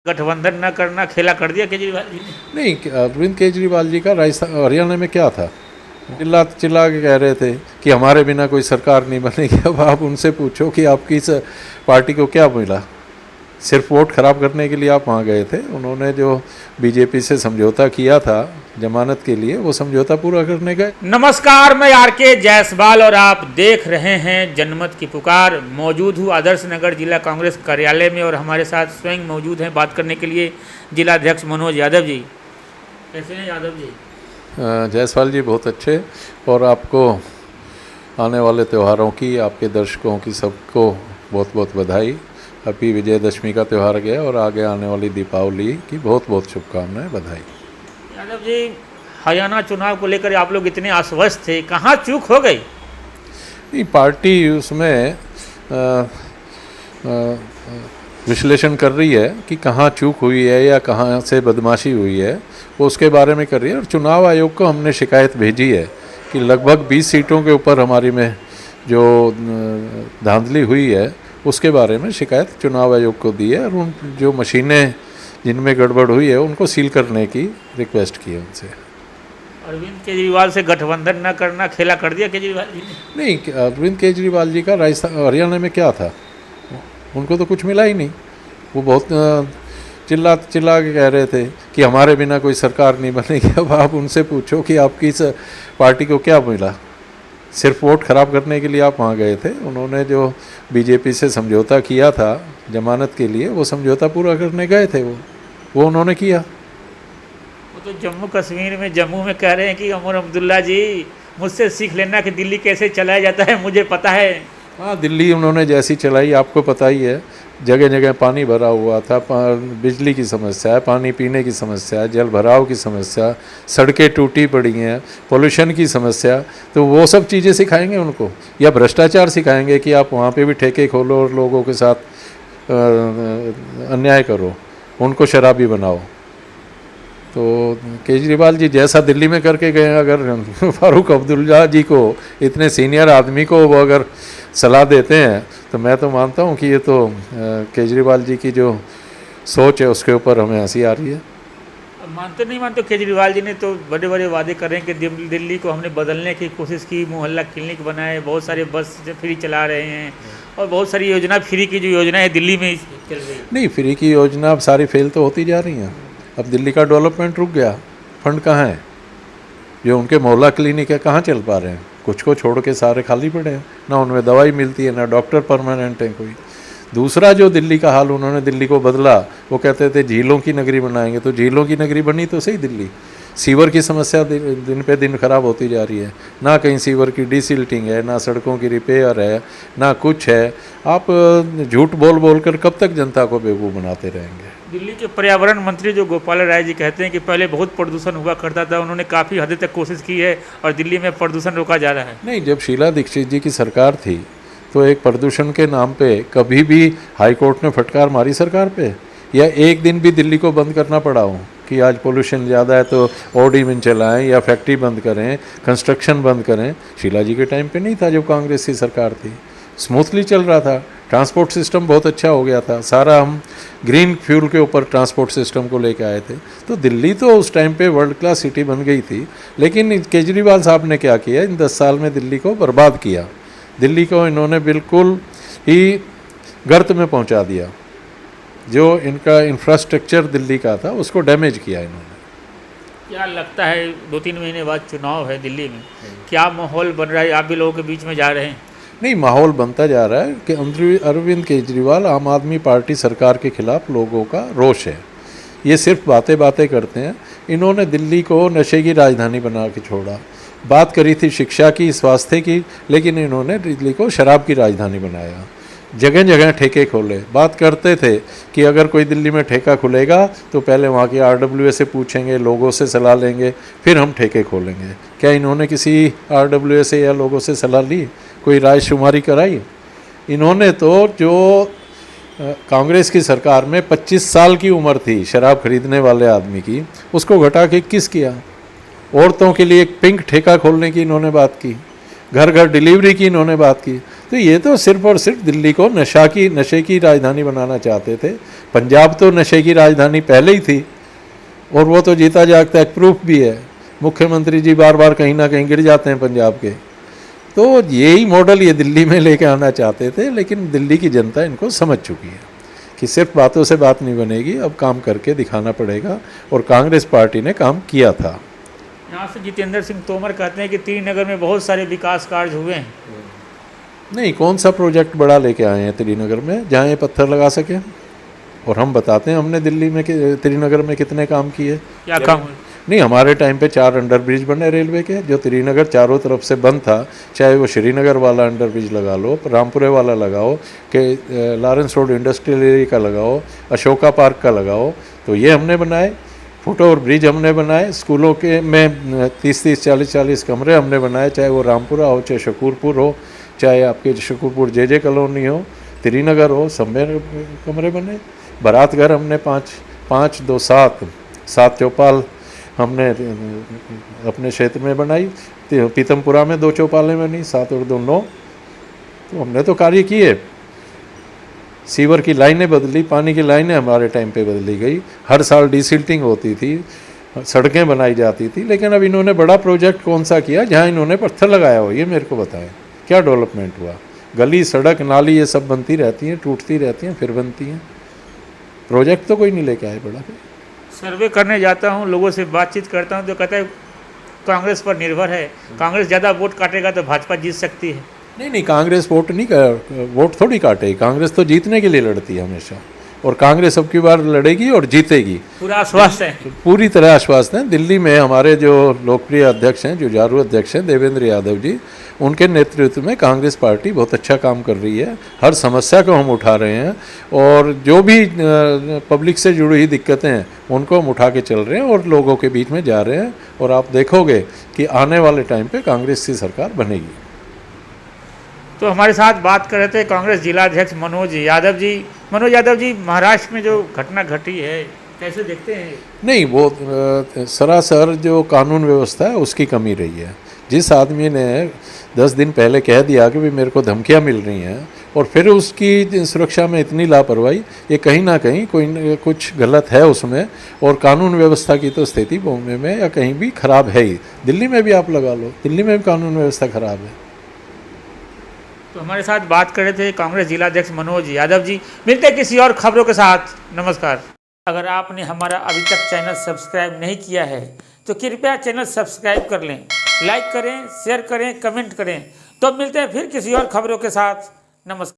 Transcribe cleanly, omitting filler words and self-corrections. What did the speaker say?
गठबंधन न करना खेला कर दिया केजरीवाल जी ने। नहीं, अरविंद केजरीवाल जी का राजस्थान हरियाणा में क्या था, चिल्ला चिल्ला के कह रहे थे कि हमारे बिना कोई सरकार नहीं बनेगी। अब आप उनसे पूछो कि आपकी पार्टी को क्या मिला, सिर्फ वोट खराब करने के लिए आप वहाँ गए थे। उन्होंने जो बीजेपी से समझौता किया था जमानत के लिए, वो समझौता पूरा करने गए। नमस्कार, मैं आरके जायसवाल और आप देख रहे हैं जनमत की पुकार। मौजूद हूँ आदर्श नगर जिला कांग्रेस कार्यालय में और हमारे साथ स्वयं मौजूद हैं बात करने के लिए जिला अध्यक्ष मनोज यादव जी। कैसे हैं यादव जी? जायसवाल जी बहुत अच्छे, और आपको आने वाले त्योहारों की, आपके दर्शकों की सबको बहुत बहुत बधाई। अभी विजयदशमी का त्यौहार गया और आगे आने वाली दीपावली की बहुत बहुत शुभकामनाएं, बधाई। यादव जी, हरियाणा चुनाव को लेकर आप लोग इतने आश्वस्त थे, कहाँ चूक हो गई? नहीं, पार्टी उसमें विश्लेषण कर रही है कि कहाँ चूक हुई है या कहाँ से बदमाशी हुई है, वो उसके बारे में कर रही है। और चुनाव आयोग को हमने शिकायत भेजी है कि लगभग 20 सीटों के ऊपर हमारी में जो धांधली हुई है उसके बारे में शिकायत चुनाव आयोग को दी है, और उन जो मशीनें जिनमें गड़बड़ हुई है उनको सील करने की रिक्वेस्ट की है उनसे। अरविंद केजरीवाल से गठबंधन न करना खेला कर दिया केजरीवाल जी ने। नहीं, अरविंद केजरीवाल जी का राजस्थान हरियाणा में क्या था, उनको तो कुछ मिला ही नहीं। वो बहुत चिल्ला चिल्ला के कह रहे थे कि हमारे बिना कोई सरकार नहीं बनेगी। अब आप उनसे पूछो कि आपकी पार्टी को क्या मिला, सिर्फ वोट खराब करने के लिए आप वहाँ गए थे। उन्होंने जो बीजेपी से समझौता किया था जमानत के लिए, वो समझौता पूरा करने गए थे, वो उन्होंने किया। वो तो जम्मू कश्मीर में जम्मू में कह रहे हैं कि उमर अब्दुल्ला जी मुझसे सीख लेना कि दिल्ली कैसे चलाया जाता है, मुझे पता है। हाँ, दिल्ली उन्होंने जैसी चलाई आपको पता ही है। जगह जगह पानी भरा हुआ था, बिजली की समस्या है, पानी पीने की समस्या है, जल भराव की समस्या, सड़कें टूटी पड़ी हैं, पोल्यूशन की समस्या। तो वो सब चीज़ें सिखाएंगे उनको, या भ्रष्टाचार सिखाएंगे कि आप वहाँ पे भी ठेके खोलो और लोगों के साथ अन्याय करो, उनको शराबी बनाओ। तो केजरीवाल जी जैसा दिल्ली में करके गए, अगर फारूक अब्दुल्ला जी को, इतने सीनियर आदमी को, वो अगर सलाह देते हैं तो मैं तो मानता हूँ कि ये तो केजरीवाल जी की जो सोच है उसके ऊपर हमें हंसी आ रही है। मानते नहीं मानते, केजरीवाल जी ने तो बड़े बड़े वादे कर रहे हैं कि दिल्ली को हमने बदलने की कोशिश की, मोहल्ला क्लिनिक बनाए, बहुत सारे बस फ्री चला रहे हैं और बहुत सारी योजना, फ्री की जो योजना है दिल्ली में चल रही है। नहीं, फ्री की योजना अब सारी फेल तो होती जा रही हैं। अब दिल्ली का डेवलपमेंट रुक गया, फंड कहाँ है? जो उनके मोहल्ला क्लिनिक है कहाँ चल पा रहे हैं? कुछ को छोड़ के सारे खाली पड़े हैं, ना उनमें दवाई मिलती है, ना डॉक्टर परमानेंट है कोई। दूसरा जो दिल्ली का हाल, उन्होंने दिल्ली को बदला, वो कहते थे झीलों की नगरी बनाएंगे, तो झीलों की नगरी बनी तो सही दिल्ली। सीवर की समस्या दिन पे दिन खराब होती जा रही है, ना कहीं सीवर की डिसिल्टिंग है, ना सड़कों की रिपेयर है, ना कुछ है। आप झूठ बोल बोल कर कब तक जनता को बेवकूफ़ बनाते रहेंगे? दिल्ली के पर्यावरण मंत्री जो गोपाल राय जी कहते हैं कि पहले बहुत प्रदूषण हुआ करता था, उन्होंने काफ़ी हद तक कोशिश की है और दिल्ली में प्रदूषण रोका जा रहा है। नहीं, जब शीला दीक्षित जी की सरकार थी तो एक प्रदूषण के नाम पे कभी भी हाई कोर्ट ने फटकार मारी सरकार पे, या एक दिन भी दिल्ली को बंद करना पड़ा हो कि आज पोल्यूशन ज़्यादा है तो ऑर्डिनेंस चलाएं या फैक्ट्री बंद करें, कंस्ट्रक्शन बंद करें? शीला जी के टाइम पे नहीं था, जब कांग्रेस की सरकार थी, स्मूथली चल रहा था। ट्रांसपोर्ट सिस्टम बहुत अच्छा हो गया था, सारा हम ग्रीन फ्यूल के ऊपर ट्रांसपोर्ट सिस्टम को लेके आए थे। तो दिल्ली तो उस टाइम पे वर्ल्ड क्लास सिटी बन गई थी। लेकिन केजरीवाल साहब ने क्या किया, इन 10 साल में दिल्ली को बर्बाद किया। दिल्ली को इन्होंने बिल्कुल ही गर्त में पहुंचा दिया। जो इनका इंफ्रास्ट्रक्चर दिल्ली का था उसको डैमेज किया इन्होंने। क्या लगता है 2-3 महीने बाद चुनाव है दिल्ली में, क्या माहौल बन रहा है? आप भी लोगों के बीच में जा रहे हैं। नहीं, माहौल बनता जा रहा है कि अरविंद केजरीवाल, आम आदमी पार्टी सरकार के खिलाफ लोगों का रोष है। ये सिर्फ बातें बातें करते हैं। इन्होंने दिल्ली को नशे की राजधानी बना के छोड़ा। बात करी थी शिक्षा की, स्वास्थ्य की, लेकिन इन्होंने दिल्ली को शराब की राजधानी बनाया। जगह जगह ठेके खोले। बात करते थे कि अगर कोई दिल्ली में ठेका खुलेगा तो पहले वहाँ की RWA से पूछेंगे, लोगों से सलाह लेंगे, फिर हम ठेके खोलेंगे। क्या इन्होंने किसी RWA से या लोगों से सलाह ली, कोई राय शुमारी कराई? इन्होंने तो जो कांग्रेस की सरकार में 25 साल की उम्र थी शराब खरीदने वाले आदमी की, उसको घटा के 21 किया। औरतों के लिए एक पिंक ठेका खोलने की इन्होंने बात की, घर घर डिलीवरी की इन्होंने बात की। तो ये तो सिर्फ और सिर्फ दिल्ली को नशे की राजधानी बनाना चाहते थे। पंजाब तो नशे की राजधानी पहले ही थी और वो तो जीता जागता एक प्रूफ भी है। मुख्यमंत्री जी बार बार कहीं ना कहीं गिर जाते हैं पंजाब के। तो यही मॉडल ये दिल्ली में लेके आना चाहते थे, लेकिन दिल्ली की जनता इनको समझ चुकी है कि सिर्फ बातों से बात नहीं बनेगी, अब काम करके दिखाना पड़ेगा। और कांग्रेस पार्टी ने काम किया था। यहाँ से जितेंद्र सिंह तोमर कहते हैं कि त्रिनगर में बहुत सारे विकास कार्य हुए हैं। नहीं, कौन सा प्रोजेक्ट बड़ा लेके आए हैं त्रिनगर में जहाँ ये पत्थर लगा सके? और हम बताते हैं हमने दिल्ली में त्रिनगर में कितने काम किए। क्या काम हुए? नहीं, हमारे टाइम पे 4 अंडरब्रिज बने रेलवे के, जो त्रिनगर चारों तरफ से बंद था। चाहे वो श्रीनगर वाला अंडरब्रिज लगा लो, रामपुरे वाला लगाओ, कि लॉरेंस रोड इंडस्ट्रियल एरिया का लगाओ, अशोका पार्क का लगाओ, तो ये हमने बनाए। फुट ओवर ब्रिज हमने बनाए। स्कूलों के में 30-30, 40-40 कमरे हमने बनाए, चाहे वो रामपुरा हो, चाहे शकूरपुर हो, चाहे आपके शकूरपुर जे कॉलोनी हो, त्रिनगर हो, सब में कमरे बने। बारात घर हमने 5, 2, 7 चौपाल हमने अपने क्षेत्र में बनाई। पीतमपुरा में 2 चौपालें बनी, 7 और 2, 9। तो हमने तो कार्य किए। सीवर की लाइनें बदली, पानी की लाइनें हमारे टाइम पे बदली गई। हर साल डिसिल्टिंग होती थी, सड़कें बनाई जाती थी। लेकिन अब इन्होंने बड़ा प्रोजेक्ट कौन सा किया जहाँ इन्होंने पत्थर लगाया हो? ये मेरे को बताएं, क्या डेवलपमेंट हुआ? गली, सड़क, नाली ये सब बनती रहती हैं, टूटती रहती हैं, फिर बनती हैं। प्रोजेक्ट तो कोई नहीं लेके आए बड़ा। सर्वे करने जाता हूँ, लोगों से बातचीत करता हूँ तो कहता है कांग्रेस पर निर्भर है, कांग्रेस ज़्यादा वोट काटेगा तो भाजपा जीत सकती है। नहीं, कांग्रेस वोट थोड़ी काटेगी। कांग्रेस तो जीतने के लिए लड़ती है हमेशा, और कांग्रेस अब की बार लड़ेगी और जीतेगी। पूरा आश्वस्त है? पूरी तरह आश्वस्त हैं। दिल्ली में हमारे जो लोकप्रिय अध्यक्ष हैं, जुझारू अध्यक्ष हैं देवेंद्र यादव जी, उनके नेतृत्व में कांग्रेस पार्टी बहुत अच्छा काम कर रही है। हर समस्या को हम उठा रहे हैं, और जो भी पब्लिक से जुड़ी हुई दिक्कतें हैं उनको हम उठा के चल रहे हैं और लोगों के बीच में जा रहे हैं। और आप देखोगे कि आने वाले टाइम पे कांग्रेस की सरकार बनेगी। तो हमारे साथ बात कर रहे थे कांग्रेस जिलाध्यक्ष मनोज यादव जी। मनोज यादव जी, महाराष्ट्र में जो घटना घटी है कैसे देखते हैं? नहीं, वो सरासर जो कानून व्यवस्था है उसकी कमी रही है। जिस आदमी ने 10 दिन पहले कह दिया कि भाई मेरे को धमकियां मिल रही हैं, और फिर उसकी सुरक्षा में इतनी लापरवाही, ये कहीं ना कहीं कुछ गलत है उसमें। और कानून व्यवस्था की तो स्थिति बॉम्बे में या कहीं भी खराब है ही। दिल्ली में भी आप लगा लो, दिल्ली में भी कानून व्यवस्था खराब है। तो हमारे साथ बात कर रहे थे कांग्रेस जिलाध्यक्ष मनोज यादव जी। मिलते हैं किसी और खबरों के साथ। नमस्कार। अगर आपने हमारा अभी तक चैनल सब्सक्राइब नहीं किया है तो कृपया चैनल सब्सक्राइब कर लें, लाइक करें, शेयर करें, कमेंट करें। तो मिलते हैं फिर किसी और खबरों के साथ। नमस्कार।